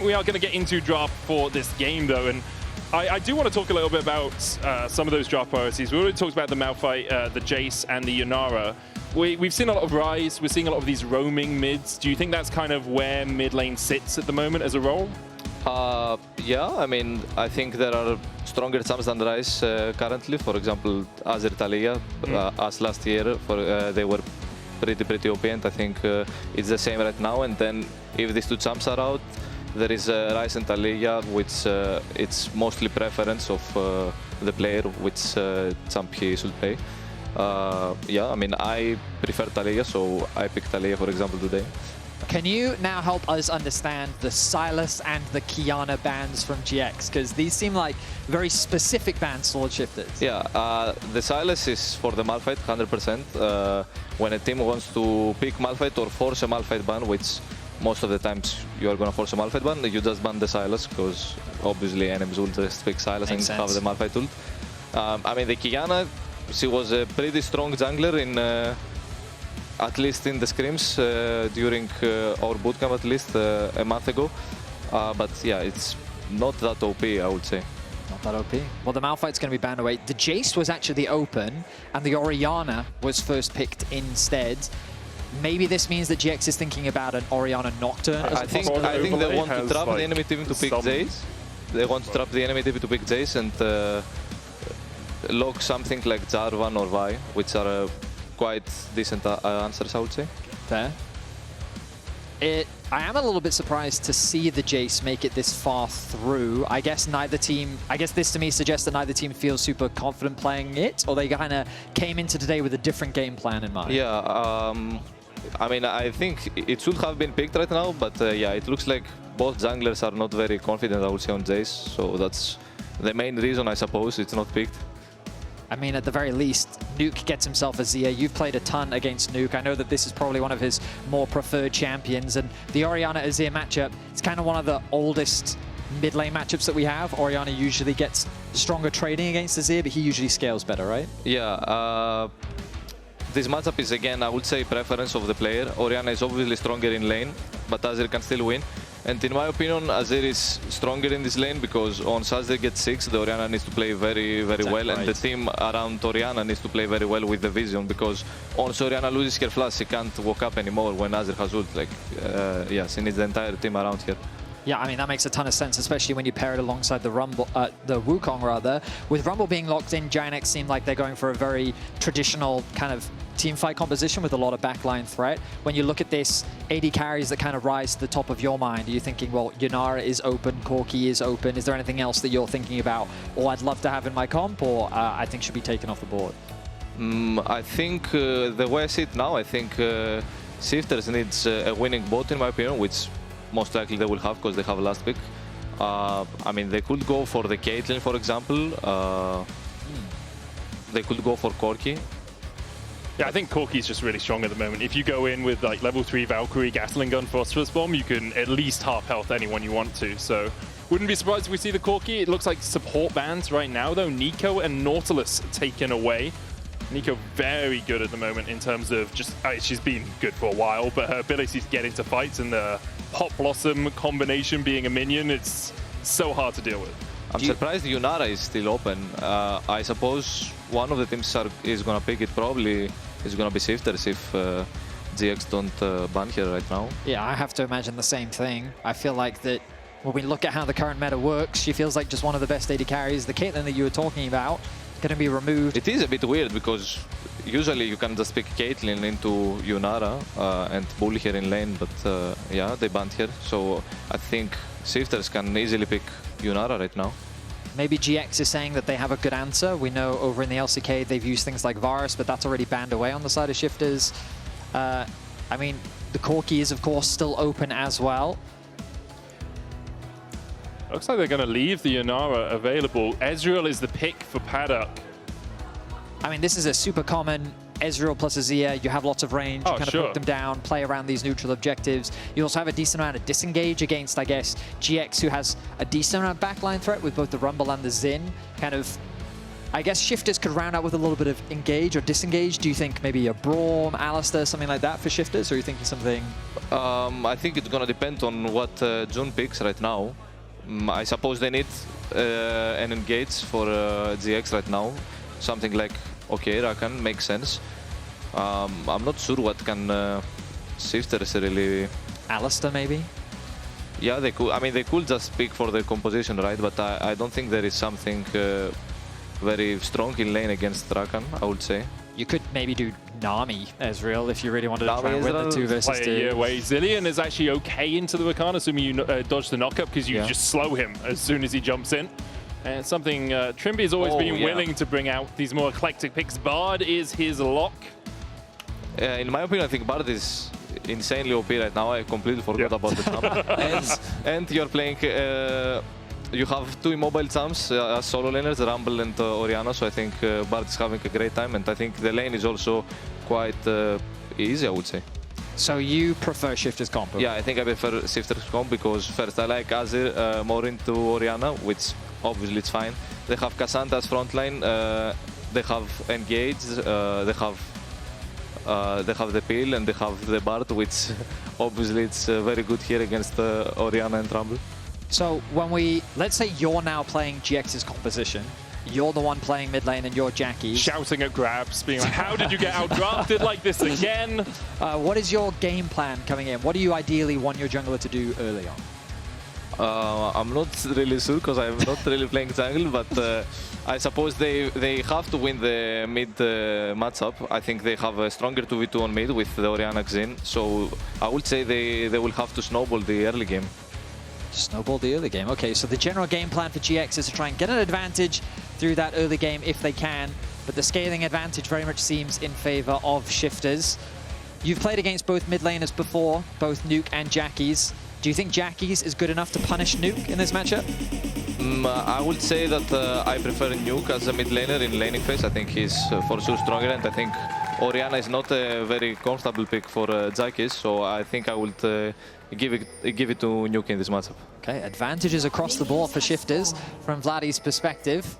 We are going to get into draft for this game, though, and I do want to talk a little bit about some of those draft priorities. We already talked about the Malphite, the Jace, and the Yunara. We've seen a lot of Rise. We're seeing a lot of these roaming mids. Do you think that's kind of where mid lane sits at the moment as a role? Yeah, I mean, I think there are stronger champs than Rise currently. For example, Azir, Taliyah, as last year, they were pretty OP, and I think it's the same right now. And then if these two champs are out, there is Rise and Taliyah, which it's mostly preference of the player which champ he should play. Yeah, I mean, I prefer Taliyah, so I picked Taliyah, for example, today. Can you now help us understand the Sylas and the Qiyana bans from GX? Because these seem like very specific bans, Sword Shifters. Yeah, the Sylas is for the Malphite, 100%. When a team wants to pick Malphite or force a Malphite ban, which most of the times you are going to force a Malphite ban, you just ban the Sylas, because obviously enemies will just pick Sylas and have the Malphite ult. I mean, the Qiyana, she was a pretty strong jungler in... at least in the scrims during our bootcamp, at least a month ago. But yeah, it's not that OP, I would say. Not that OP. Well, the Malphite's going to be banned away. The Jace was actually open, and the Orianna was first picked instead. Maybe this means that GX is thinking about an Orianna Nocturne. I think they want to trap the enemy team to pick Jace. They want to trap the enemy team to pick Jace and lock something like Jarvan or Vi, which are quite decent answers, I would say. Fair. I am a little bit surprised to see the Jace make it this far through. I guess neither team, this to me suggests that neither team feels super confident playing it, or they kind of came into today with a different game plan in mind. Yeah, I mean, I think it should have been picked right now, but yeah, it looks like both junglers are not very confident, I would say, on Jace, so that's the main reason, I suppose, it's not picked. I mean, at the very least, Nuke gets himself a Zia. You've played a ton against Nuke. I know that this is probably one of his more preferred champions. And the Orianna-Azir matchup, it's kind of one of the oldest mid lane matchups that we have. Orianna usually gets stronger trading against Azir, but he usually scales better, right? Yeah. This matchup is, again, I would say, preference of the player. Orianna is obviously stronger in lane, but Azir can still win. And in my opinion, Azir is stronger in this lane because once Azir gets 6, the Orianna needs to play very well, and the team around Orianna needs to play very well with the vision, because once Orianna loses her flash, she can't walk up anymore when Azir has ult. Like, yeah, she needs the entire team around here. Yeah, I mean, that makes a ton of sense, especially when you pair it alongside the the Wukong, rather. With Rumble being locked in, GIANTX seem like they're going for a very traditional kind of teamfight composition with a lot of backline threat. When you look at this, AD carries that kind of rise to the top of your mind, are you thinking, well, Yunara is open, Corki is open, is there anything else that you're thinking about, or I'd love to have in my comp, or I think should be taken off the board? I think the way I see it now, I think Shifters needs a winning bot, in my opinion, which most likely they will have because they have a last pick. I mean, they could go for the Caitlyn, for example. They could go for Corki. Yeah, I think Corki's just really strong at the moment. If you go in with like level 3 Valkyrie, Gatling Gun, Phosphorus Bomb, you can at least half health anyone you want to. So wouldn't be surprised if we see the Corki. It looks like support bans right now, though. Nico and Nautilus taken away. Nico very good at the moment in terms of just, she's been good for a while, but her ability to get into fights and the Hot Blossom combination being a minion, it's so hard to deal with. I'm surprised Yunara is still open. I suppose one of the teams is going to pick it, probably is going to be Shifters if GX don't ban here right now. Yeah, I have to imagine the same thing. I feel like that when we look at how the current meta works, she feels like just one of the best AD carries. The Caitlyn that you were talking about, going to be removed. It is a bit weird because usually you can just pick Caitlyn into Yunara and bully her in lane, but yeah, they banned her. So I think Shifters can easily pick Yunara right now. Maybe GX is saying that they have a good answer. We know over in the LCK they've used things like Varus, but that's already banned away on the side of Shifters. I mean, the Corki is of course still open as well. Looks like they're going to leave the Yunara available. Ezreal is the pick for Paduck. I mean, this is a super common Ezreal plus Azir. You have lots of range, you kind of put them down, play around these neutral objectives. You also have a decent amount of disengage against, I guess, GX, who has a decent amount of backline threat with both the Rumble and the Xin. Kind of I guess Shifters could round out with a little bit of engage or disengage. Do you think maybe a Braum, Alistair, something like that for Shifters, or are you thinking something? I think it's gonna depend on what June picks right now. I suppose they need an engage for GX right now. Something like, okay, Rakan makes sense. I'm not sure what can Shifters really... Alistair, maybe? Yeah, they could. I mean, they could just pick for the composition, right? But I don't think there is something very strong in lane against Rakan, I would say. You could maybe do Nami Ezreal if you really wanted to try and win the 2 versus 2. Play a way. Zilean is actually okay into the Rakan, assuming you dodge the knockup, because you just slow him as soon as he jumps in. And it's something Trymbi has always been willing to bring out these more eclectic picks. Bard is his lock. In my opinion, I think Bard is insanely OP right now. I completely forgot about the champ. and you're playing... you have 2 immobile champs as solo laners, Rumble and Orianna, so I think Bard is having a great time, and I think the lane is also quite easy, I would say. So you prefer Shifters comp? Yeah, I think I prefer Shifters comp because first I like Azir more into Orianna, which obviously it's fine. They have Cassandra as frontline, they have Engage, they have the Peel, and they have the Bard, which obviously it's very good here against Orianna and Rumble. So when we, let's say you're now playing GX's composition, you're the one playing mid lane and you're Jackie. Shouting at grabs, being like, how did you get outdrafted like this again? What is your game plan coming in? What do you ideally want your jungler to do early on? I'm not really sure because I'm not really playing jungle, but I suppose they have to win the mid matchup. I think they have a stronger 2v2 on mid with the Orianna Xin, so I would say they will have to snowball the early game. Snowball the early game. Okay, so the general game plan for GX is to try and get an advantage through that early game if they can, but the scaling advantage very much seems in favor of Shifters. You've played against both mid laners before, both Nuke and Jackie's. Do you think Jackie's is good enough to punish Nuke in this matchup? I would say that I prefer Nuke as a mid laner in laning phase. I think he's for sure stronger, and I think Orianna is not a very comfortable pick for Jackie's, so I think I would give it to Nuke in this matchup. Okay, advantages across the board for Shifters from Vladdy's perspective.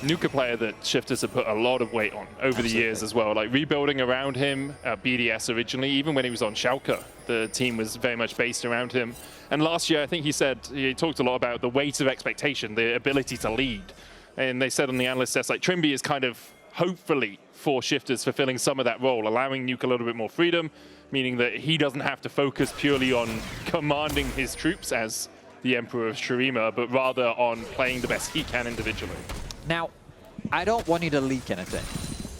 Nuke, a player that Shifters have put a lot of weight on over the years as well. Like rebuilding around him, BDS originally, even when he was on Schalke, the team was very much based around him. And last year, I think he talked a lot about the weight of expectation, the ability to lead. And they said on the analyst test, like Trymbi is kind of hopefully for Shifters fulfilling some of that role, allowing Nuke a little bit more freedom, meaning that he doesn't have to focus purely on commanding his troops as the Emperor of Shurima, but rather on playing the best he can individually. Now, I don't want you to leak anything,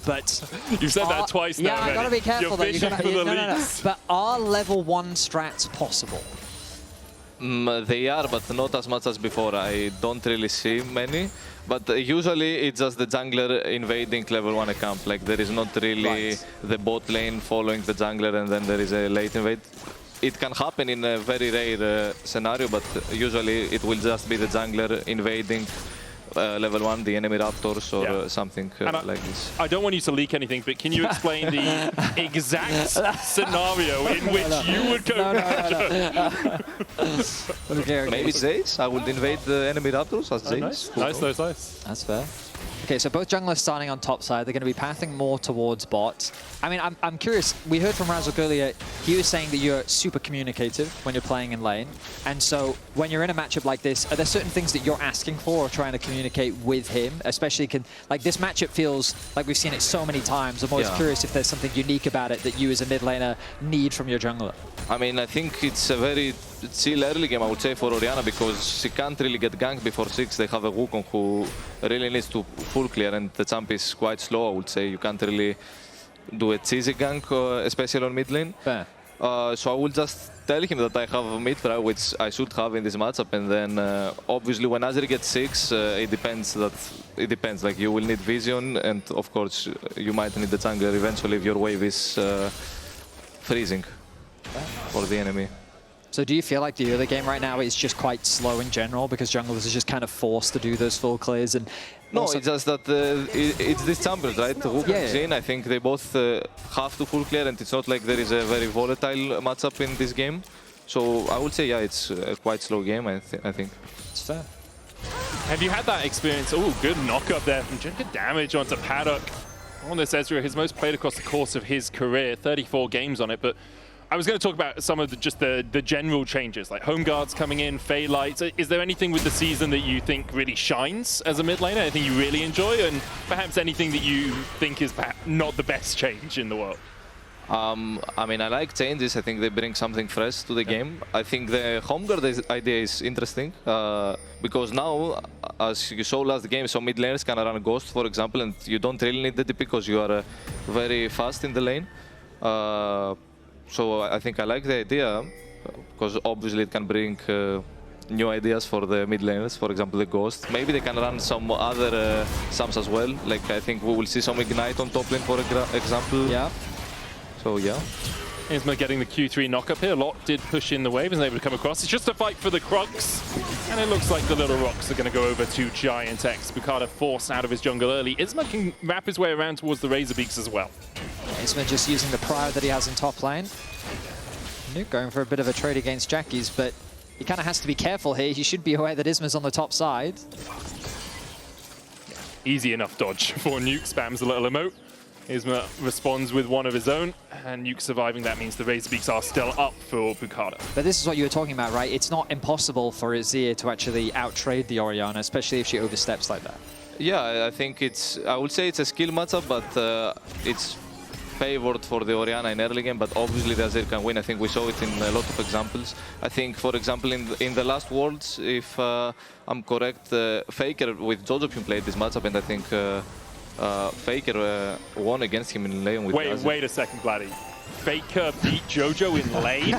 but... You've said that twice now. Yeah, I gotta be careful You're though. fishing for the no. But are level 1 strats possible? They are, but not as much as before. I don't really see many. But usually it's just the jungler invading level 1 camp. Like there is not really the bot lane following the jungler and then there is a late invade. It can happen in a very rare scenario, but usually it will just be the jungler invading level 1, the enemy raptors or something like this. I don't want you to leak anything, but can you explain the exact scenario in which you would go? Okay. Maybe Zace? I would invade the enemy raptors as Zace. Nice. That's fair. Okay, so both junglers starting on top side. They're going to be pathing more towards bot. I mean, I'm curious. We heard from Razok earlier. He was saying that you're super communicative when you're playing in lane. And so when you're in a matchup like this, are there certain things that you're asking for or trying to communicate with him? Especially, like this matchup feels like we've seen it so many times. I'm always curious if there's something unique about it that you as a mid laner need from your jungler. I mean, I think it's a very chill early game, I would say, for Orianna, because she can't really get ganked before 6. They have a Wukong who really needs to full clear, and the champ is quite slow, I would say. You can't really do a cheesy gank, especially on mid lane. Fair. So I will just tell him that I have a mid throw, which I should have in this matchup, and then obviously when Azir gets 6, it depends. Like you will need vision, and of course you might need the jungler eventually if your wave is freezing for the enemy. So do you feel like the early game right now is just quite slow in general because junglers are just kind of forced to do those full clears? And no, it's just that it's these champions, right? Wukong and Xin, I think they both have to full clear, and it's not like there is a very volatile matchup in this game. So I would say, yeah, it's a quite slow game, I think. It's fair. Have you had that experience? Oh, good knock up there from Jin. Good damage onto Paduck. On this Ezreal, his most played across the course of his career, 34 games on it. But I was going to talk about some of the general changes, like home guards coming in, Fey Lights. Is there anything with the season that you think really shines as a mid laner? Anything you really enjoy? And perhaps anything that you think is perhaps not the best change in the world? I mean, I like changes. I think they bring something fresh to the game. I think the home guard idea is interesting because now, as you saw last game, some mid laners can run Ghost, for example, and you don't really need the DP because you are very fast in the lane. So I think I like the idea because obviously it can bring new ideas for the mid laners, for example, the Ghost. Maybe they can run some other Sams as well. Like I think we will see some Ignite on top lane, for example. Yeah. So yeah. Isma getting the Q3 knock up here. Lot did push in the wave, isn't able to come across. It's just a fight for the Crux. And it looks like the little rocks are going to go over to GIANTX. Boukada forced out of his jungle early. Isma can wrap his way around towards the Razorbeaks as well. Isma just using the prior that he has in top lane. Nuke going for a bit of a trade against Jackies, but he kind of has to be careful here. He should be aware that Isma's on the top side. Easy enough dodge for Nuke. Spams a little emote. Isma responds with one of his own, and Nuke surviving. That means the Razorbeaks are still up for Boukada. But this is what you were talking about, right? It's not impossible for Azir to actually out-trade the Orianna, especially if she oversteps like that. Yeah, I think I would say it's a skill matchup, but it's favored for the Orianna in early game, but obviously the Azir can win. I think we saw it in a lot of examples. I think, for example, in the last Worlds, if I'm correct, Faker with Jojo played this matchup, and I think Faker won against him in lane with Azir. Wait a second, Vladdy. Faker beat Jojo in lane?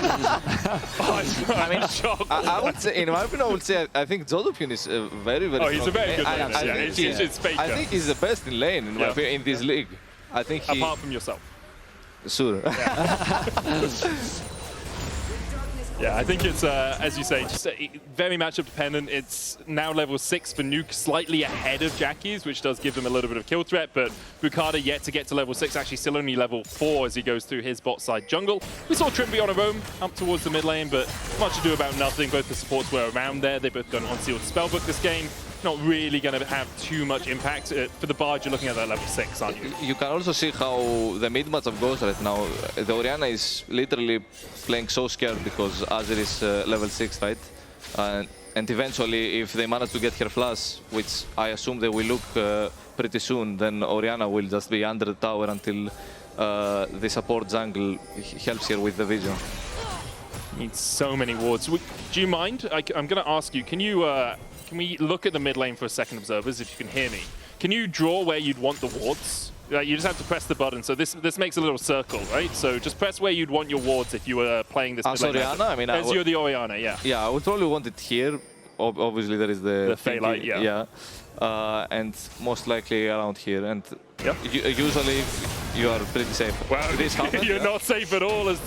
I mean, shocked. I would say, in my opinion, I would say I think Jojo is very, very strong. Oh, he's a very good laner. It's Faker. I think he's the best in lane in, my opinion, in this league. I think he... Apart from yourself. Sure. Yeah, I think it's, as you say, just very matchup dependent. It's now level 6 for Nuke, slightly ahead of Jackies, which does give them a little bit of kill threat, but Boukada yet to get to level 6, actually still only level 4 as he goes through his bot side jungle. We saw Trymbi on a roam up towards the mid lane, but much ado about nothing. Both the supports were around there. They both got an unsealed spellbook this game. Not really going to have too much impact. For the Bard, you're looking at that level 6, aren't you? You can also see how the mid matchup goes right now. The Orianna is literally playing so scared because Azir is level 6, right? And eventually, if they manage to get her flash, which I assume they will look pretty soon, then Orianna will just be under the tower until the support jungle helps her with the vision. Needs so many wards. Do you mind? I'm going to ask you, can we look at the mid lane for a second, observers, if you can hear me? Can you draw where you'd want the wards? You just have to press the button. So this makes a little circle, right? So just press where you'd want your wards if you were playing this mid lane. Orianna? I mean, as you're the Orianna, yeah. Yeah, I would probably want it here. Obviously, there is the Fey Light, yeah. And most likely around here. And yep. Usually, you are pretty safe. Well, you're not safe at all as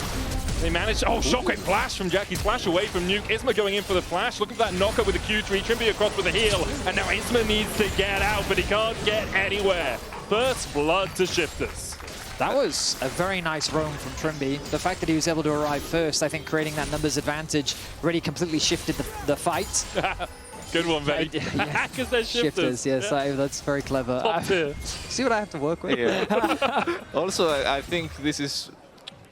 they managed. Oh, shockwave flash from Jackie's flash away from Nuke. Isma going in for the flash. Look at that knockup with the Q3. Trymbi across with the heal. And now Isma needs to get out, but he can't get anywhere. First blood to Shifters. That was a very nice roam from Trymbi. The fact that he was able to arrive first, I think creating that numbers advantage really completely shifted the fight. Good one, Vedi. Because they're Shifters. Yes, yeah. That's very clever. Top tier. See what I have to work with? Yeah. Also, I think this is...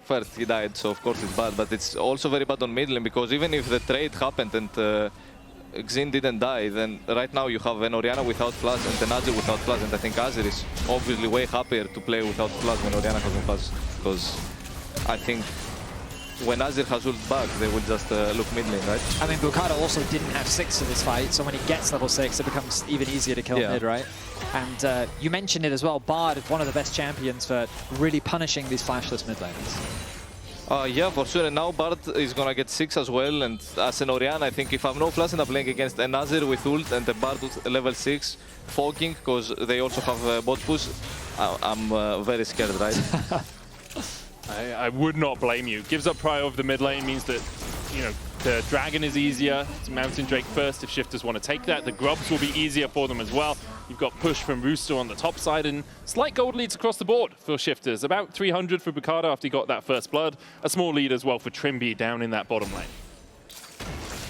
First, he died, so of course it's bad, but it's also very bad on mid lane, because even if the trade happened and Xin didn't die, then right now you have an Orianna without flash and an Azir without flash, and I think Azir is obviously way happier to play without flash when Orianna has no flash, because I think when Azir has ult back, they will just look mid lane, right? I mean, Boukada also didn't have 6 in this fight, so when he gets level 6, it becomes even easier to kill mid, right? And you mentioned it as well, Bard is one of the best champions for really punishing these flashless mid laners. Yeah, for sure. And now Bard is gonna get 6 as well. And as an Orianna, I think if I have no flash and I'm playing against an Azir with ult and a Bard with level 6, fogging, because they also have bot push, I'm very scared, right? I would not blame you. Gives up prio over the mid lane, means that, you know, the Dragon is easier. It's Mountain Drake first if Shifters want to take that. The Grubs will be easier for them as well. You've got push from Rooster on the top side, and slight gold leads across the board for Shifters. About 300 for Boukada after he got that first blood. A small lead as well for Trymbi down in that bottom lane.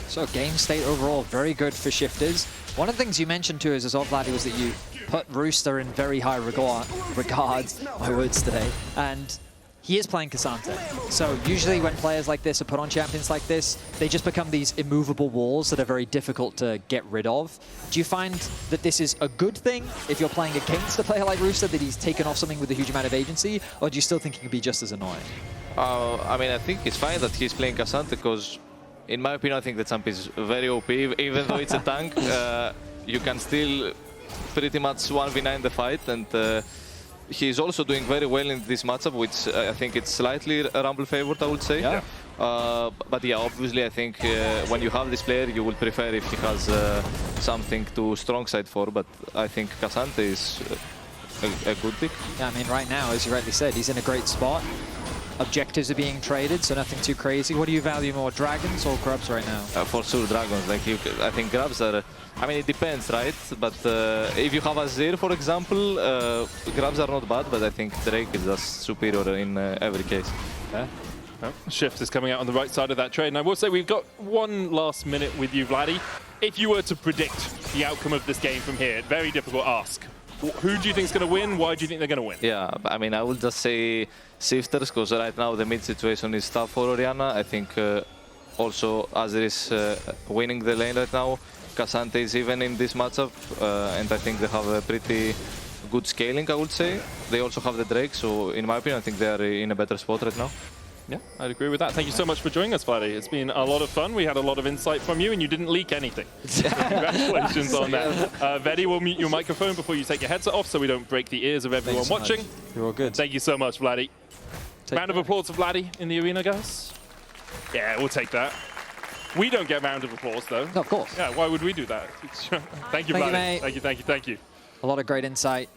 So game state overall, very good for Shifters. One of the things you mentioned too as well, Vladdy, was that you put Rooster in very high regards, my words today, and he is playing Kai'Sa. So usually when players like this are put on champions like this, they just become these immovable walls that are very difficult to get rid of. Do you find that this is a good thing if you're playing against a player like Rooster, that he's taken off something with a huge amount of agency, or do you still think he can be just as annoying? I mean, I think it's fine that he's playing Kai'Sa because, in my opinion, I think the champ is very OP. Even though it's a tank, you can still pretty much 1v9 the fight, and he's also doing very well in this matchup, which I think it's slightly Rumble favored, I would say. Yeah. But yeah, obviously, I think when you have this player, you will prefer if he has something to strong side for. But I think Kai'Sa is a good pick. Yeah, I mean, right now, as you rightly said, he's in a great spot. Objectives are being traded, so nothing too crazy. What do you value more, dragons or grubs right now? For sure, dragons. Like I think grubs are. I mean, it depends, right? But if you have Azir, for example, grubs are not bad. But I think Drake is just superior in every case. Yeah. Well, Shift is coming out on the right side of that trade. And I will say we've got one last minute with you, Vladdy. If you were to predict the outcome of this game from here, very difficult ask. Who do you think is going to win? Why do you think they're going to win? Yeah, I mean, I would just say Shifters, because right now the mid situation is tough for Orianna. I think also Azir is winning the lane right now. Kai'Sa is even in this matchup, and I think they have a pretty good scaling, I would say. They also have the Drake, so in my opinion, I think they are in a better spot right now. Yeah, I'd agree with that. Thank you so much for joining us, Vladdy. It's been a lot of fun. We had a lot of insight from you, and you didn't leak anything. So congratulations on that. Vedi, we'll mute your microphone before you take your headset off so we don't break the ears of everyone watching. You're all good. Thank you so much, Vladdy. Round of applause for Vladdy in the arena, guys. Yeah, we'll take that. We don't get round of applause, though. No, of course. Yeah, why would we do that? Thank you, Vladdy. Mate. Thank you, thank you, thank you. A lot of great insight.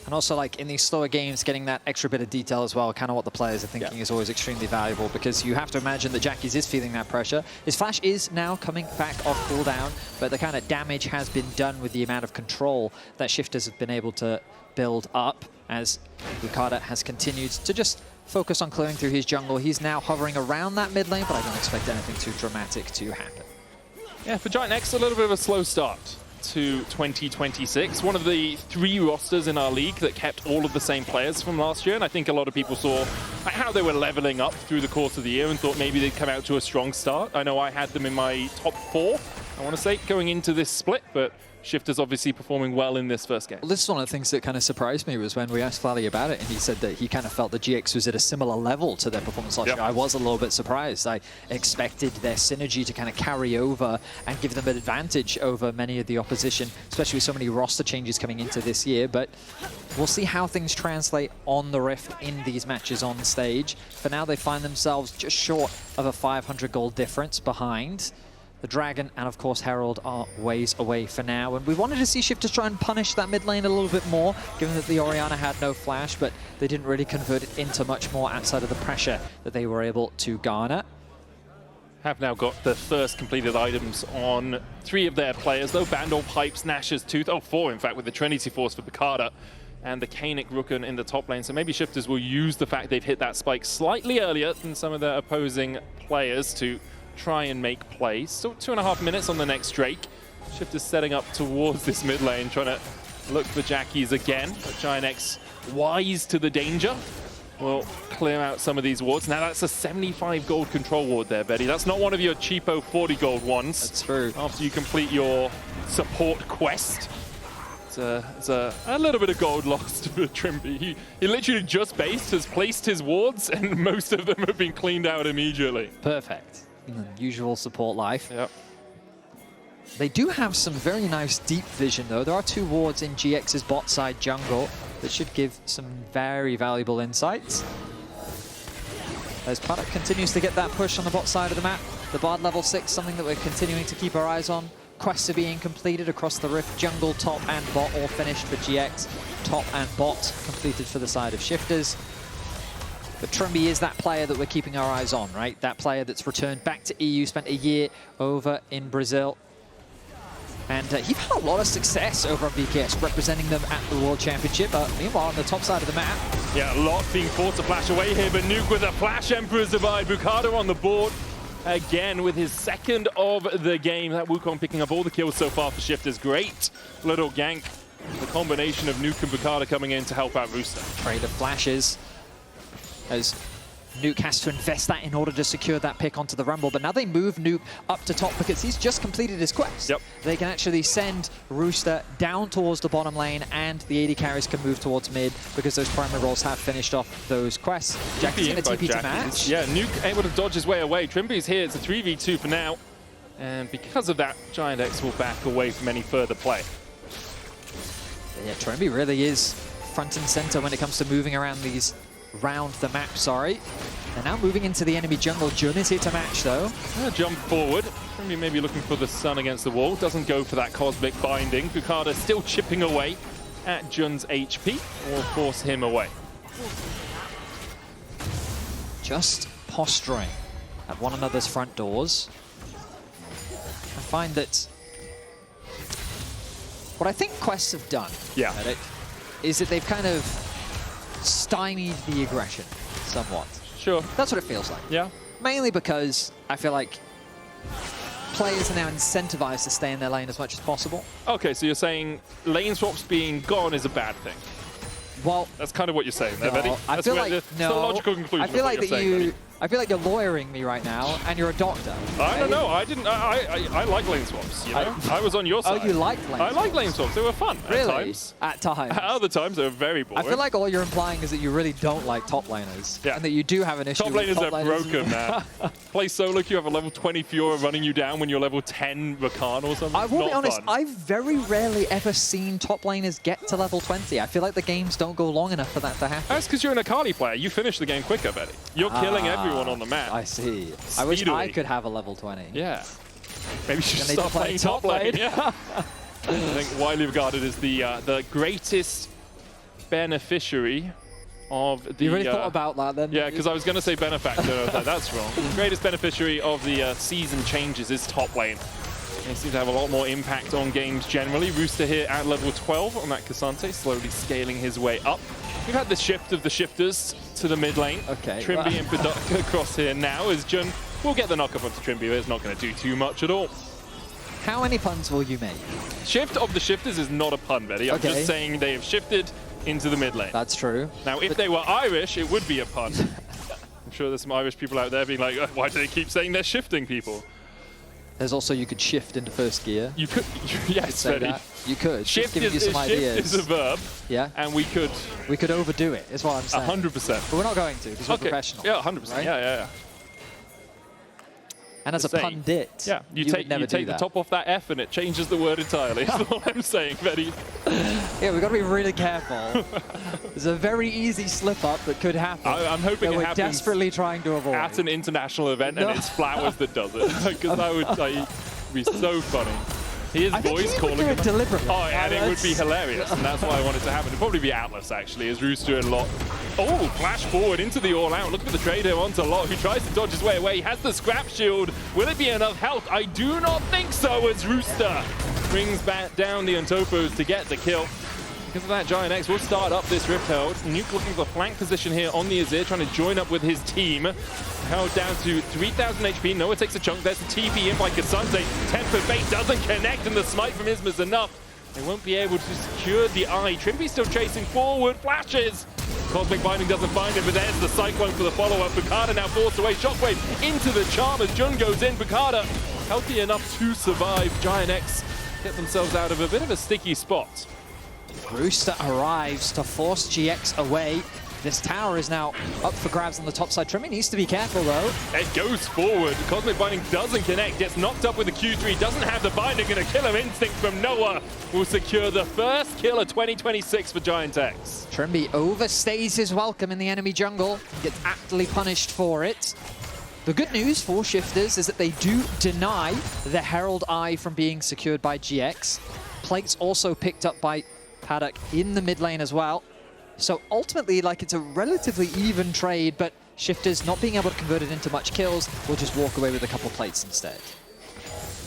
And also, like, in these slower games, getting that extra bit of detail as well, kind of what the players are thinking is always extremely valuable, because you have to imagine that Jackies is feeling that pressure. His flash is now coming back off cooldown, but the kind of damage has been done with the amount of control that Shifters have been able to build up, as Boukada has continued to just focus on clearing through his jungle. He's now hovering around that mid lane, but I don't expect anything too dramatic to happen. Yeah, for GIANTX, a little bit of a slow start to 2026. One of the 3 rosters in our league that kept all of the same players from last year, and I think a lot of people saw how they were leveling up through the course of the year and thought maybe they'd come out to a strong start. I know I had them in my top 4, I want to say, going into this split, but Shifters obviously performing well in this first game. Well, this is one of the things that kind of surprised me, was when we asked Vladdy about it, and he said that he kind of felt the GX was at a similar level to their performance last year. I was a little bit surprised. I expected their synergy to kind of carry over and give them an advantage over many of the opposition, especially with so many roster changes coming into this year. But we'll see how things translate on the Rift in these matches on stage. For now, they find themselves just short of a 500 gold difference behind. The Dragon and, of course, Herald are ways away for now. And we wanted to see Shifters try and punish that mid lane a little bit more, given that the Orianna had no flash, but they didn't really convert it into much more outside of the pressure that they were able to garner. Have now got the first completed items on 3 of their players, though. Bandol, Pipes, Nash's Tooth, 4 in fact, with the Trinity Force for Boukada and the Kainic Rakan in the top lane. So maybe Shifters will use the fact they've hit that spike slightly earlier than some of their opposing players to try and make plays. Still 2.5 minutes on the next Drake. Shifters setting up towards this mid lane, trying to look for Jackies again. But GIANTX, wise to the danger, will clear out some of these wards. Now that's a 75 gold control ward there, Betty. That's not one of your cheapo 40 gold ones. That's true. After you complete your support quest. It's a little bit of gold lost for Trymbi. He literally just based, has placed his wards, and most of them have been cleaned out immediately. Perfect. Usual support life. Yep. They do have some very nice deep vision, though. There are 2 wards in GX's bot side jungle that should give some very valuable insights. As Paduck continues to get that push on the bot side of the map. The Bard level 6, something that we're continuing to keep our eyes on. Quests are being completed across the Rift. Jungle, top, and bot all finished for GX. Top and bot completed for the side of Shifters. But Trymbi is that player that we're keeping our eyes on, right? That player that's returned back to EU, spent a year over in Brazil. And he had a lot of success over on BKS, representing them at the World Championship. Meanwhile, on the top side of the map. Yeah, a lot being forced to flash away here, but Nuke with a flash, Emperor's Divide, Boukada on the board. again with his second of the game. That Wukong picking up all the kills so far for Shifters. Great little gank. The combination of Nuke and Boukada coming in to help out Rooster. Trade of flashes as Nuke has to invest that in order to secure that pick onto the Rumble, but now they move Nuke up to top because he's just completed his quest. Yep. They can actually send Rooster down towards the bottom lane, and the AD carries can move towards mid because those primary roles have finished off those quests. Jackie's going to TP to match. Yeah, Nuke able to dodge his way away. Trymbi's here. It's a 3v2 for now. And because of that, GIANTX will back away from any further play. Yeah, Trymbi really is front and center when it comes to moving around the map, sorry. They're now moving into the enemy jungle. Jun is here to match, though. Jump forward. Trymbi maybe looking for the sun against the wall. Doesn't go for that cosmic binding. Boukada still chipping away at Jun's HP. Will force him away. Just posturing at one another's front doors. I find that what I think quests have done, is that they've kind of stymied the aggression somewhat. Sure. That's what it feels like. Yeah. Mainly because I feel like players are now incentivized to stay in their lane as much as possible. Okay, so you're saying lane swaps being gone is a bad thing. Well, that's kind of what you're saying there, Vedi. I feel like the logical conclusion. I feel like that you. I feel like you're lawyering me right now, and you're a doctor. I don't know. I didn't. I like lane swaps. You know, I was on your side. Oh, you like lane swaps? I like lane swaps. They were fun really? At times. At times. At other times, they were very boring. I feel like all you're implying is that you really don't like top laners, and that you do have an issue. Top with laners are broken, man. Play solo queue, have a level 20 Fiora running you down when you're level 10 Rakan or something. I will be honest. Fun. I've very rarely ever seen top laners get to level 20. I feel like the games don't go long enough for that to happen. That's because you're an Akali player. You finish the game quicker, Vedi. You're killing everyone on the map. I see. I wish I could have a level 20. Yeah. Maybe you should start playing top lane. Yeah. I think widely regarded as the greatest beneficiary of the... You really thought about that then? Yeah, because I was going to say benefactor. I was like, that's wrong. The greatest beneficiary of the season changes is top lane. He seems to have a lot more impact on games generally. Rooster here at level 12 on that Kai'Sa, slowly scaling his way up. We've had the shift of the shifters to the mid lane. Okay. Trymbi and Paduck across here now as Jun will get the knock-up onto Trymbi, but it's not going to do too much at all. How many puns will you make? Shift of the shifters is not a pun, Vedi. I'm just saying they have shifted into the mid lane. That's true. Now, if they were Irish, it would be a pun. I'm sure there's some Irish people out there being like, why do they keep saying they're shifting people? There's also, you could shift into first gear. You could, yes, Vedi. You could. Shift give you some ideas. Shift is a verb. Yeah. And we could overdo it, is what I'm saying. 100%. But we're not going to, because we're professional. Yeah, 100%. Right? Yeah. And as a pundit, you take the top off that F and it changes the word entirely. That's all I'm saying, Vedi. Yeah, we've got to be really careful. There's a very easy slip-up that could happen. I'm hoping it happens. We're desperately trying to avoid. At an international event, and it's Flowers that does it. Because that would be so funny. His voice calling him deliberately. Oh, and it would be hilarious, and that's why I wanted to happen. It'd probably be Atlas, actually, as Rooster and Lot. Oh, flash forward into the all-out. Look at the trade here onto Lot, who tries to dodge his way away. He has the scrap shield. Will it be enough health? I do not think so, as Rooster brings back down the Untopos to get the kill. Because of that, GIANTX will start up this Rift Herald. Nuke looking for the flank position here on the Azir, trying to join up with his team. Held down to 3,000 HP. Noah takes a chunk. There's the TP in by Kai'Sa. Temper Bait doesn't connect, and the smite from Isma is enough. They won't be able to secure the eye. Trymbi still chasing forward. Flashes. Cosmic Binding doesn't find it, but there's the Cyclone for the follow-up. Boukada now forced away. Shockwave into the charm as Jun goes in. Boukada healthy enough to survive. GIANTX get themselves out of a bit of a sticky spot. Rooster arrives to force GX away. This tower is now up for grabs on the top side. Trymbi needs to be careful, though. It goes forward. Cosmic Binding doesn't connect. Gets knocked up with the Q3. Doesn't have the binding. Gonna kill him. Instinct from Noah will secure the first kill of 2026 for GIANTX. Trymbi overstays his welcome in the enemy jungle. Gets aptly punished for it. The good news for Shifters is that they do deny the Herald Eye from being secured by GX. Plates also picked up by Paduck in the mid lane as well. So ultimately, like, it's a relatively even trade, but Shifters not being able to convert it into much kills will just walk away with a couple plates instead.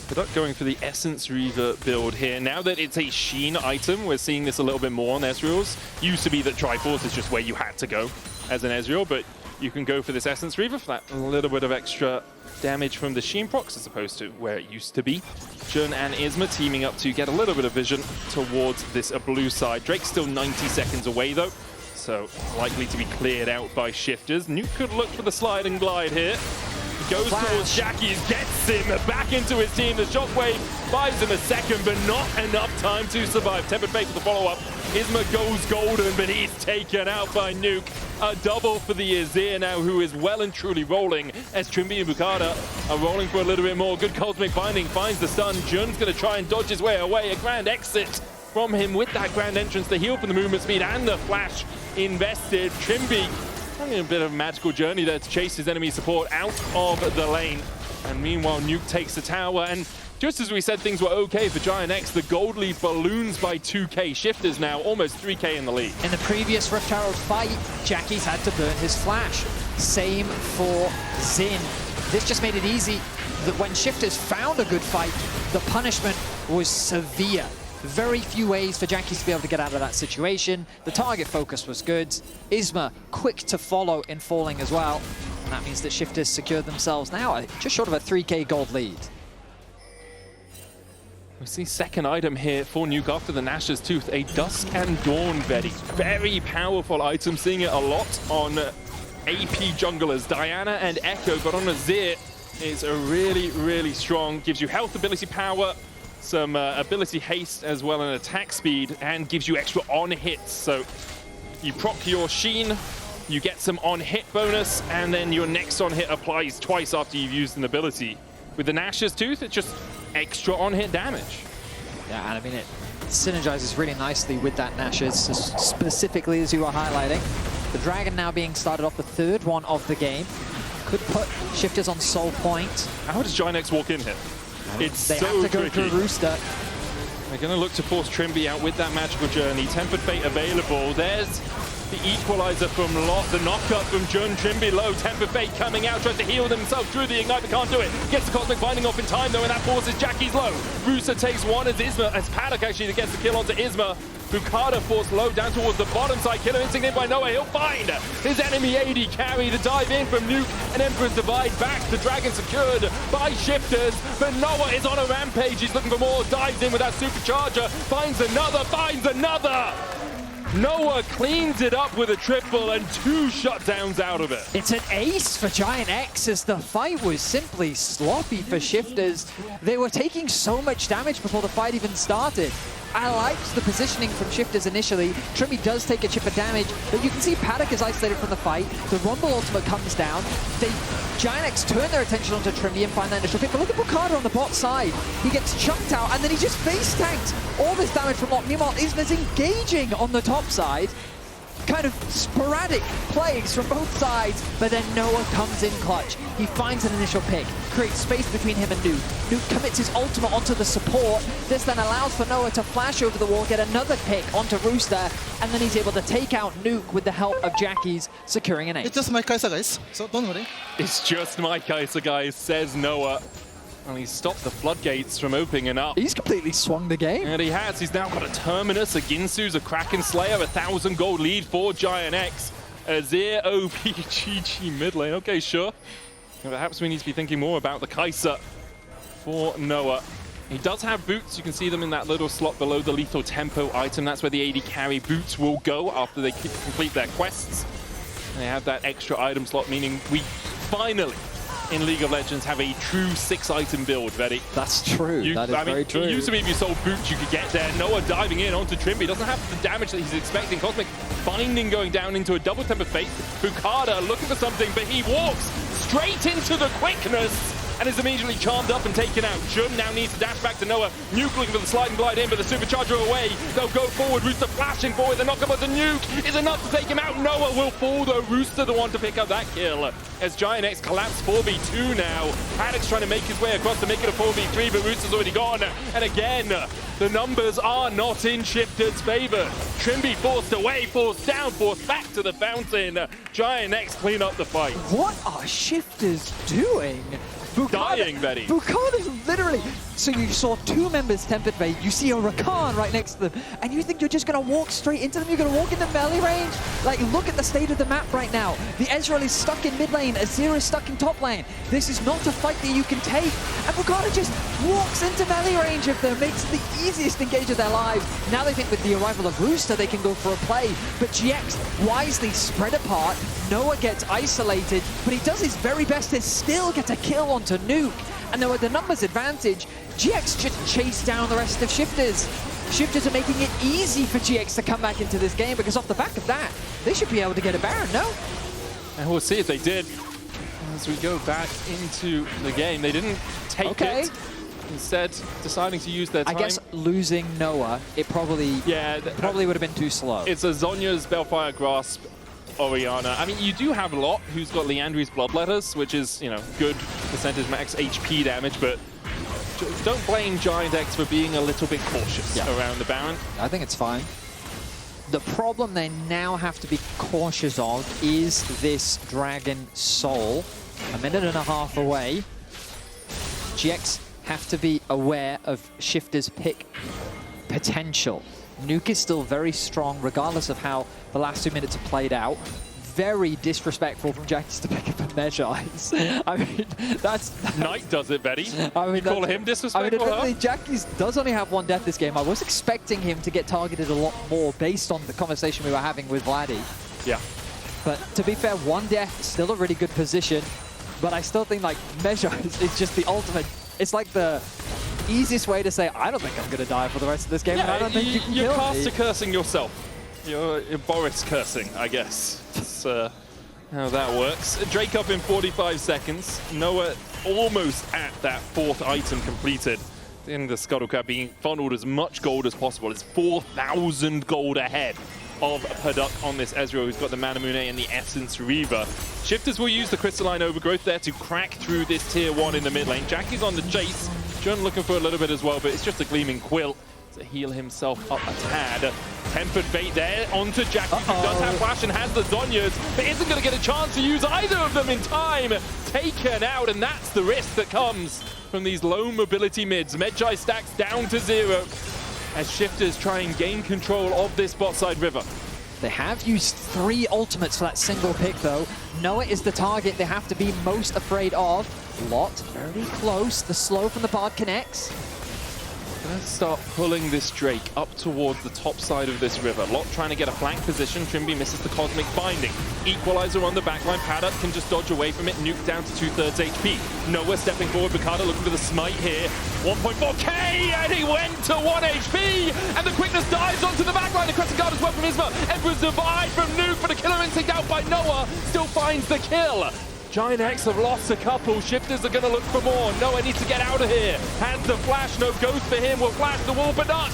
Paduck going for the Essence Reaver build here. Now that it's a Sheen item, we're seeing this a little bit more on Ezreals. Used to be that Triforce is just where you had to go as an Ezreal, but you can go for this Essence Reaver for that little bit of extra damage from the Sheen procs as opposed to where it used to be. Jun and Isma teaming up to get a little bit of vision towards this blue side. Drake's still 90 seconds away though, so likely to be cleared out by shifters. Nuke could look for the slide and glide here. Goes towards Jackies, gets him back into his team. The shockwave buys him a second, but not enough time to survive. Tempered Fate for the follow-up. Isma goes golden, but he's taken out by Nuke. A double for the Azir now, who is well and truly rolling, as Trymbi and Boukada are rolling for a little bit more. Good Cosmic Binding finds the stun. Jun's going to try and dodge his way away. A grand exit from him with that grand entrance, the heal from the movement speed and the flash invested. Trymbi having a bit of a magical journey there to chase his enemy support out of the lane. And meanwhile, Nuke takes the tower. And just as we said things were okay for GIANTX, the gold lead balloons by 2k. Shifters now almost 3k in the lead. In the previous Rift Herald fight, Jackie's had to burn his flash. Same for Xin. This just made it easy that when Shifters found a good fight, the punishment was severe. Very few ways for Jackie's to be able to get out of that situation. The target focus was good. Isma quick to follow in falling as well. And that means that Shifters secured themselves now just short of a 3k gold lead. We see second item here for Nuke after the Nash's Tooth, a Dusk and Dawn Vedi. Very powerful item, seeing it a lot on AP junglers, Diana and Echo, but on Azir it's a really strong, gives you health, ability, power, some ability haste as well and attack speed, and gives you extra on hits. So you proc your Sheen, you get some on hit bonus, and then your next on hit applies twice after you've used an ability. With the Nash's Tooth, it's just extra on hit damage. Yeah, and I mean, it synergizes really nicely with that Nash's, specifically as you were highlighting. The Dragon now being started off the third one of the game. Could put Shifters on soul point. How does GIANTX walk in here? It's They so have to go tricky. through Rooster. They're going to look to force Trymbi out with that magical journey. Tempered Fate available. There's the equalizer from Lot, the knockup from Jun. Trymbi low, Tempered Fate coming out, tries to heal himself through the ignite, but can't do it. Gets the Cosmic Binding off in time though, and that forces Jackie's low. Rooster takes one as Isma, as Paduck actually gets the kill onto Isma. Boukada forced low down towards the bottom side. Killer Instinct in by Noah. He'll find his enemy AD carry to dive in from Nuke and Emperor's Divide back. The Dragon secured by Shifters, but Noah is on a rampage. He's looking for more. Dives in with that supercharger. Finds another. Noah cleans it up with a triple and 2 shutdowns out of it. It's an ace for GIANTX as the fight was simply sloppy for Shifters. They were taking so much damage before the fight even started. I liked the positioning from Shifters initially. Trymbi does take a chip of damage, but you can see Paduck is isolated from the fight. The Rumble ultimate comes down. GIANTX turn their attention onto Trymbi and find that initial pick. But look at Boukada on the bot side. He gets chunked out, and then he just face tanked all this damage from Lot. Meanwhile, Isma's engaging on the top side. Kind of sporadic plays from both sides, but then Noah comes in clutch. He finds an initial pick, creates space between him and Nuke. Nuke commits his ultimate onto the support. This then allows for Noah to flash over the wall, get another pick onto Rooster, and then he's able to take out Nuke with the help of Jackie's, securing an ace. It's just my Kai'Sa, guys, so don't worry. It's just my Kai'Sa, guys, says Noah. And he's stopped the floodgates from opening up. He's completely swung the game. And he has. He's now got a Terminus, a Ginsu's, a Kraken Slayer, 1,000 gold lead for GIANTX. Azir, OP, GG mid lane. Okay, sure. And perhaps we need to be thinking more about the Kai'Sa for Noah. He does have boots. You can see them in that little slot below the lethal tempo item. That's where the AD carry boots will go after they complete their quests. They have that extra item slot, meaning we finally in League of Legends have a true 6-item build, Vedi. That's true. That is very true. It used to be if you sold boots, you could get there. Noah diving in onto Trymbi. Doesn't have the damage that he's expecting. Cosmic Binding going down into a double Tempered Fate. Boukada looking for something, but he walks straight into the quickness and is immediately charmed up and taken out. Jun now needs to dash back to Noah. Nuke looking for the slide and glide in, but the supercharger away. They'll go forward. Rooster flashing forward. The knockup of the Nuke is enough to take him out. Noah will fall, though. Rooster the one to pick up that kill. As GIANTX collapse 4v2 now. Paduck's trying to make his way across to make it a 4v3, but Rooster's already gone. And again, the numbers are not in Shifters' favor. Trymbi forced away, forced down, forced back to the fountain. GIANTX clean up the fight. What are Shifters doing? dying, Vedi. Boukada's literally... So you saw two members tempered Vedi, you see a Rakan right next to them, and you think you're just going to walk straight into them, you're going to walk into melee range? Like, look at the state of the map right now. The Ezreal is stuck in mid lane, Azir is stuck in top lane. This is not a fight that you can take, and Boukada just walks into melee range of them, makes it the easiest engage of their lives. Now they think with the arrival of Rooster, they can go for a play, but GX wisely spread apart. Noah gets isolated, but he does his very best to still get a kill onto Nuke. And then with the numbers advantage, GX just chased down the rest of Shifters. Shifters are making it easy for GX to come back into this game, because off the back of that, they should be able to get a Baron, no? And we'll see if they did. As we go back into the game, they didn't take it. Instead, deciding to use their time. I guess losing Noah, it probably would have been too slow. It's a Zhonya's Bellfire Grasp, Orianna. I mean, you do have Lot, who's got Leandri's Bloodletters, which is, you know, good percentage max HP damage, but don't blame GIANTX for being a little bit cautious around the Baron. I think it's fine. The problem they now have to be cautious of is this Dragon Soul. A minute and a half away. GX have to be aware of Shifter's pick potential. Nuke is still very strong, regardless of how the last 2 minutes have played out. Very disrespectful from Jackies to pick up a Mejai's. I mean, that's... Knight does it, Betty. I mean, you call him disrespectful? I mean, Jackies does only have one death this game. I was expecting him to get targeted a lot more based on the conversation we were having with Vladdy. Yeah. But to be fair, one death, still a really good position. But I still think, like, Mejai's is just the ultimate... It's like the easiest way to say, I don't think I'm going to die for the rest of this game, Yeah, and I don't think you can kill me. You're caster cursing yourself. You're Boris cursing, I guess. That's how that works. Drake up in 45 seconds. Noah almost at that fourth item completed. In the Scuttle Cap being funneled as much gold as possible. It's 4,000 gold ahead of Paduck on this Ezreal, who's got the Manamune and the Essence Reaver. Shifters will use the Crystalline Overgrowth there to crack through this tier 1 in the mid lane. Jackie's on the chase. Jun looking for a little bit as well, but it's just a Gleaming Quill to heal himself up a tad. Tempered Fate there onto Jackie, who does have Flash and has the Zhonyas, but isn't going to get a chance to use either of them in time. Taken out, and that's the risk that comes from these low mobility mids. Medjai stacks down to 0 as Shifters try and gain control of this bot side river. They have used 3 ultimates for that single pick, though. Noah is the target they have to be most afraid of. Lot, very close. The slow from the Bard connects. Gonna start pulling this Drake up towards the top side of this river. Lot trying to get a flank position. Trymbi misses the Cosmic Binding. Equalizer on the backline. Paduck can just dodge away from it. Nuke down to 2/3 HP. Noah stepping forward. Boukada looking for the smite here. 1.4k, and he went to 1 HP, and the quickness dives onto the backline. The Crescent Guard as well from Isma. Emperor's Divide from Nuke, but a killer instinct out by Noah still finds the kill. GIANTX have lost a couple. Shifters are going to look for more. Noah needs to get out of here. Has the flash. No ghost for him. Will flash the wall, but not.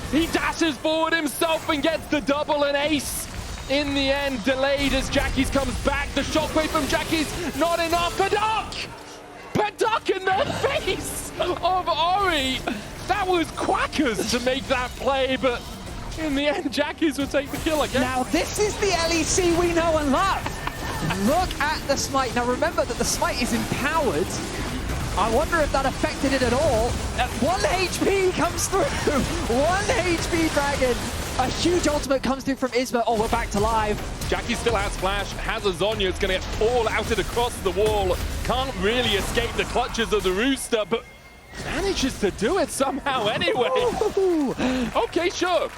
He dashes forward himself and gets the double and ace. In the end, delayed as Jackies comes back. The shockwave from Jackies, not enough. Paduck! Paduck in the face of Ori. That was quackers to make that play, but in the end, Jackies will take the kill again. Now this is the LEC we know and love. Look at the smite. Now remember that the smite is empowered. I wonder if that affected it at all. 1 HP comes through. 1 HP Dragon. A huge ultimate comes through from Isma. Oh, we're back to live. Jackie still has flash, has a Zhonya. It's going to get all outed across the wall. Can't really escape the clutches of the Rooster, but manages to do it somehow anyway. Okay, sure.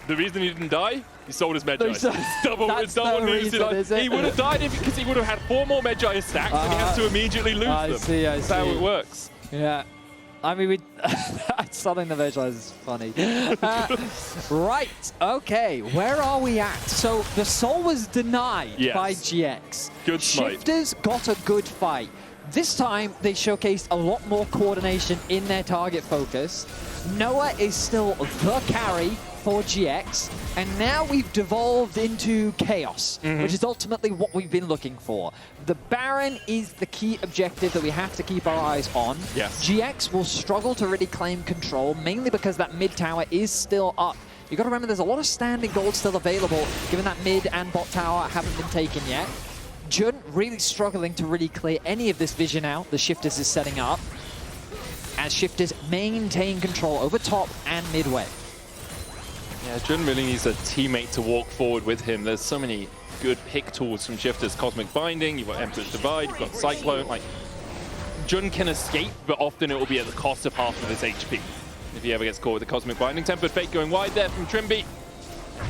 The reason he didn't die, he sold his Medjai. It's double news. He would have died because he would have had 4 more Medjai stacks and he has to immediately lose them. I see. That's how it works. Yeah. I mean, selling the Medjai is funny. Right. Okay. Where are we at? So the soul was denied by GX. Good smite. Shifters got a good fight. This time, they showcased a lot more coordination in their target focus. Noah is still the carry for GX, and now we've devolved into chaos, which is ultimately what we've been looking for. The Baron is the key objective that we have to keep our eyes on. Yes. GX will struggle to really claim control, mainly because that mid tower is still up. You got to remember there's a lot of standing gold still available, given that mid and bot tower haven't been taken yet. Jun really struggling to really clear any of this vision out the Shifters is setting up, as Shifters maintain control over top and midway. Yeah, Jun really needs a teammate to walk forward with him. There's so many good pick tools from Shifters. Cosmic Binding, you've got Emperor's Divide, you've got Cyclone. Like, Jun can escape, but often it will be at the cost of half of his HP if he ever gets caught with the Cosmic Binding. Tempered Fate going wide there from Trymbi.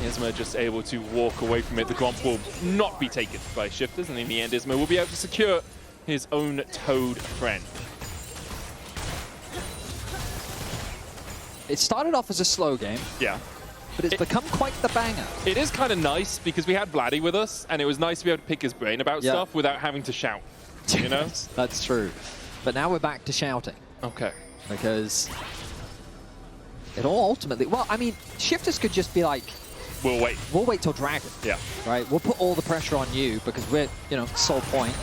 Isma just able to walk away from it. The Gromp will not be taken by Shifters, and in the end, Isma will be able to secure his own Toad friend. It started off as a slow game. Yeah. But it's become quite the banger. It is kind of nice because we had Vladdy with us, and it was nice to be able to pick his brain about stuff without having to shout, you know? That's true. But now we're back to shouting. Okay. Because it all ultimately... Well, I mean, Shifters could just be like... We'll wait. We'll wait till Dragon. Yeah. Right? We'll put all the pressure on you because we're, you know, sole point.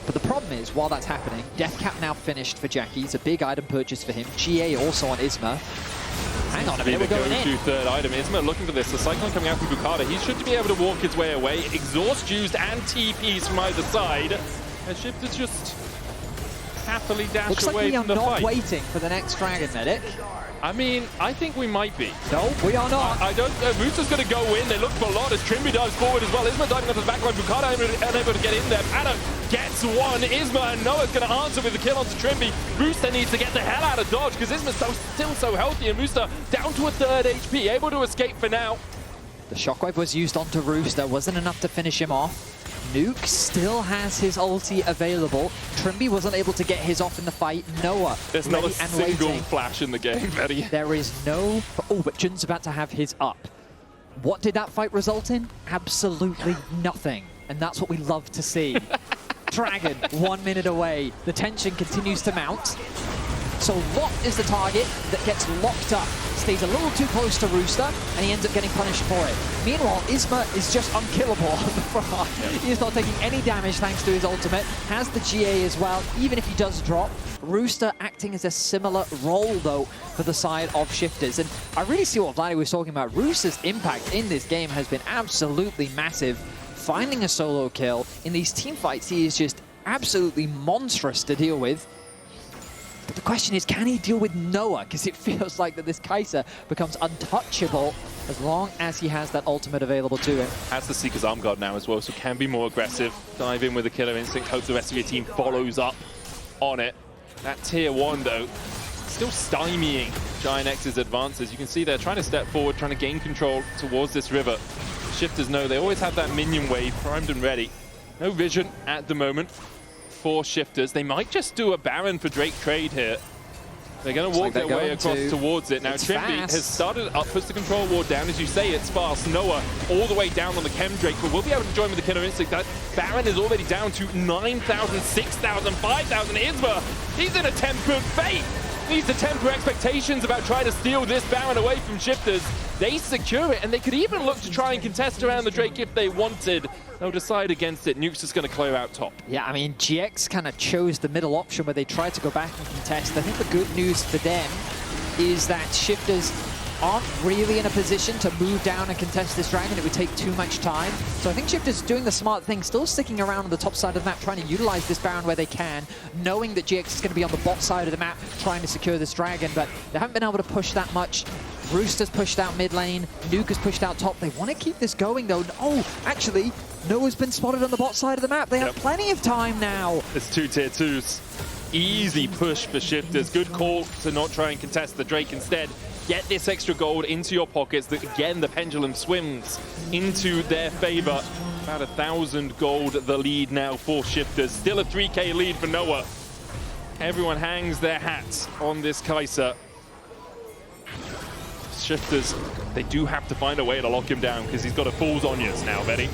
But the problem is, while that's happening, Death Cap now finished for Jackie. It's a big item purchase for him. GA also on Isma. Hang on a minute, we're going in. Third item. Isma looking for this. The Cyclone coming out from Boukada. He should be able to walk his way away. Exhaust used and TPs from either side. And Shifters just happily dash Looks away like from the fight. we are not waiting for the next Dragon Medic. I mean, I think we might be. No, we are not. I don't. Rooster's going to go in. They look for a lot as Trymbi dives forward as well. Isma diving onto the backline. Boukada unable to get in there. Paduck gets one. Isma and Noah's going to answer with the kill onto Trymbi. Rooster needs to get the hell out of dodge because Isma's still so healthy. And Rooster down to a third HP, able to escape for now. The Shockwave was used onto Rooster. Wasn't enough to finish him off. Nuke still has his ulti available. Trymbi wasn't able to get his off in the fight. Noah There's not a single flash in the game, Betty. There is no... Oh, but Jun's about to have his up. What did that fight result in? Absolutely nothing. And that's what we love to see. Dragon, 1 minute away. The tension continues to mount. So Lot is the target that gets locked up. Stays a little too close to Rooster, and he ends up getting punished for it. Meanwhile, Isma is just unkillable on the front. He is not taking any damage thanks to his ultimate. Has the GA as well, even if he does drop. Rooster acting as a similar role, though, for the side of Shifters. And I really see what Vladdy was talking about. Rooster's impact in this game has been absolutely massive. Finding a solo kill. In these team fights, he is just absolutely monstrous to deal with. But the question is, can he deal with Noah? Because it feels like that this Kai'Sa becomes untouchable as long as he has that ultimate available to him. Has the Seeker's Arm Guard now as well, so can be more aggressive. Dive in with the Killer Instinct, hope the rest of your team follows up on it. That tier 1, though, still stymieing GIANTX's advances. You can see they're trying to step forward, trying to gain control towards this river. Shifters know they always have that minion wave primed and ready. No vision at the moment for Shifters. They might just do a Baron for Drake trade here. They're going to walk their way across towards it. Now Trymbi has started up, puts the control ward down. As you say, it's fast. Noah all the way down on the Chem Drake, but we'll be able to join with the Killer Instinct. That Baron is already down to 9,000, 6,000, 5,000. Isma, he's in a tempered fate. Needs to temper expectations about trying to steal this Baron away from Shifters. They secure it, and they could even look to try and contest around the Drake if they wanted. They'll decide against it. Nuke's just going to clear out top. Yeah, I mean, GX kind of chose the middle option where they tried to go back and contest. I think the good news for them is that Shifters aren't really in a position to move down and contest this Dragon. It would take too much time. So I think Shifters doing the smart thing, still sticking around on the top side of the map, trying to utilize this Baron where they can, knowing that GX is going to be on the bot side of the map, trying to secure this Dragon, but they haven't been able to push that much. Rooster's pushed out mid lane, Nuke has pushed out top. They want to keep this going though. Oh, actually, Noah's been spotted on the bot side of the map. They have plenty of time now. It's 2 tier 2s. Easy push for Shifters. Good call to not try and contest the Drake instead. Get this extra gold into your pockets. Again, the pendulum swims into their favor. About 1,000 gold the lead now for Shifters. Still a 3K lead for Noah. Everyone hangs their hats on this Kai'Sa. Shifters, they do have to find a way to lock him down because he's got a Fool's Onions now, Betty.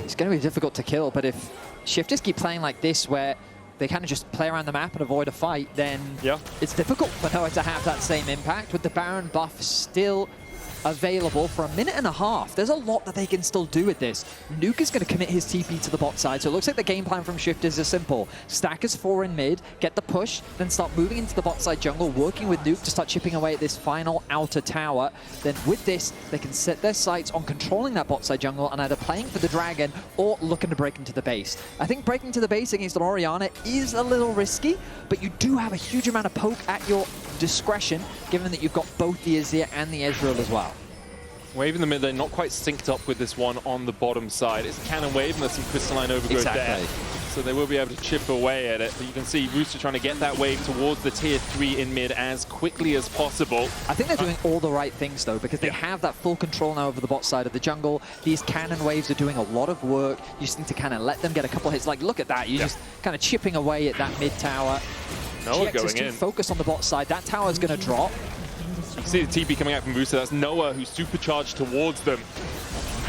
It's going to be difficult to kill, but if Shifters keep playing like this where they kind of just play around the map and avoid a fight, then it's difficult for Noah to have that same impact. With the Baron buff still available for a minute and a half. There's a lot that they can still do with this. Nuke is going to commit his TP to the bot side, so it looks like the game plan from Shifters is simple. Stack as 4 in mid, get the push, then start moving into the bot side jungle, working with Nuke to start chipping away at this final outer tower. Then with this, they can set their sights on controlling that bot side jungle and either playing for the dragon or looking to break into the base. I think breaking to the base against an Orianna is a little risky, but you do have a huge amount of poke at your discretion, given that you've got both the Azir and the Ezreal as well. Wave in the mid, they're not quite synced up with this one on the bottom side. It's a cannon wave and there's some crystalline overgrowth there. So they will be able to chip away at it. But you can see Rooster trying to get that wave towards the tier 3 in mid as quickly as possible. I think they're doing all the right things though, because they have that full control now over the bot side of the jungle. These cannon waves are doing a lot of work. You just need to kind of let them get a couple hits. Like, look at that. You're just kind of chipping away at that mid tower. Noah GX going is too in. focused on the bot side. That tower's going to drop. You can see the TP coming out from Rooster. That's Noah who's supercharged towards them.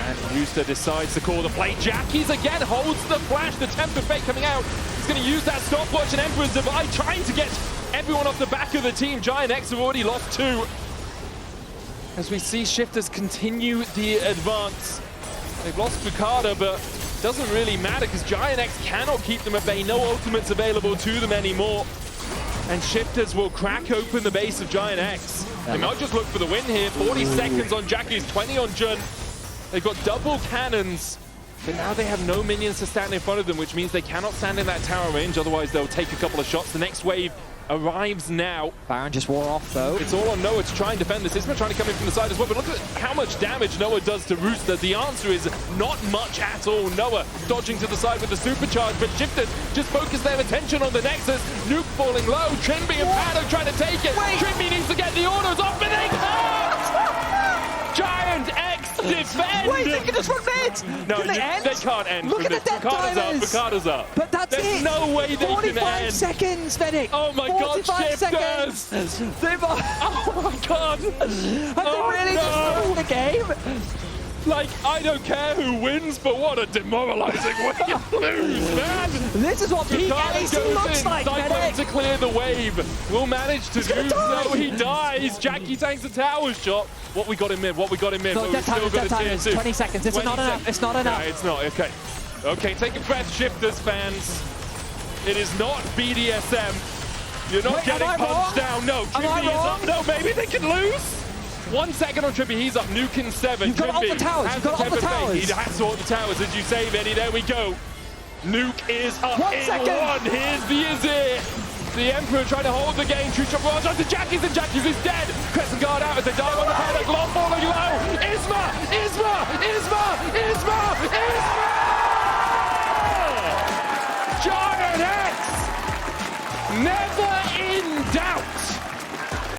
And Rooster decides to call the play. Jackie's again holds the flash. The Temper Fate coming out. He's going to use that stopwatch and Emperor's Divide, trying to get everyone off the back of the team. GIANTX have already lost 2. As we see Shifters continue the advance. They've lost Boukada, but doesn't really matter because GIANTX cannot keep them at bay. No ultimates available to them anymore. And Shifters will crack open the base of GIANTX. They might just look for the win here. 40 seconds on Jackie's, 20 on Jun. They've got double cannons, but now they have no minions to stand in front of them, which means they cannot stand in that tower range. Otherwise, they'll take a couple of shots. The next wave arrives now. Baron just wore off though. It's all on Noah to try and defend this. Isma trying to come in from the side as well, but look at how much damage Noah does to Rooster. The answer is not much at all. Noah dodging to the side with the supercharge, but Shifters just focus their attention on the Nexus. Nuke falling low. Trymbi and Paduck trying to take it. Trymbi needs to get the autos off, but they can't! GIANTX defend! Wait, they can just run mid! No, can they end? They can't end. Look at the death timers! Bukada's up. But that's There's it! no way they can 45 end. seconds, Medic! Oh my god, 45 Shifters! seconds! They've... Oh my god! Have they really just won the game? Like, I don't care who wins, but what a demoralizing way to lose, man! This is what peak Bukada LEC goes looks in, like, Cyclone Medic! to clear the wave. Will manage to do so. He dies. Jackie tanks a tower shot. What we got in mid? What we got in mid? No, But we've still got a tier 2. 20 seconds. It's not enough. It's not enough. No, it's not. Okay. Okay, take a breath, Shifters fans. It is not BDSM. You're not getting punched down. No, Trymbi is up. No, maybe they can lose. 1 second on Trymbi, he's up. Nuke in 7. You've got off the towers. You've got off the towers. He has to hold the towers. Did you save any? There we go. Nuke is up 1 in second. 1. Here's the Azir. The Emperor trying to hold the game. True shot barrage onto Jackie's, and Jackie's is dead. Crescent guard out as they dive on the Paduck. Long falling low. Isma! Isma! Isma! Isma! Isma! GIANTX! Never in doubt.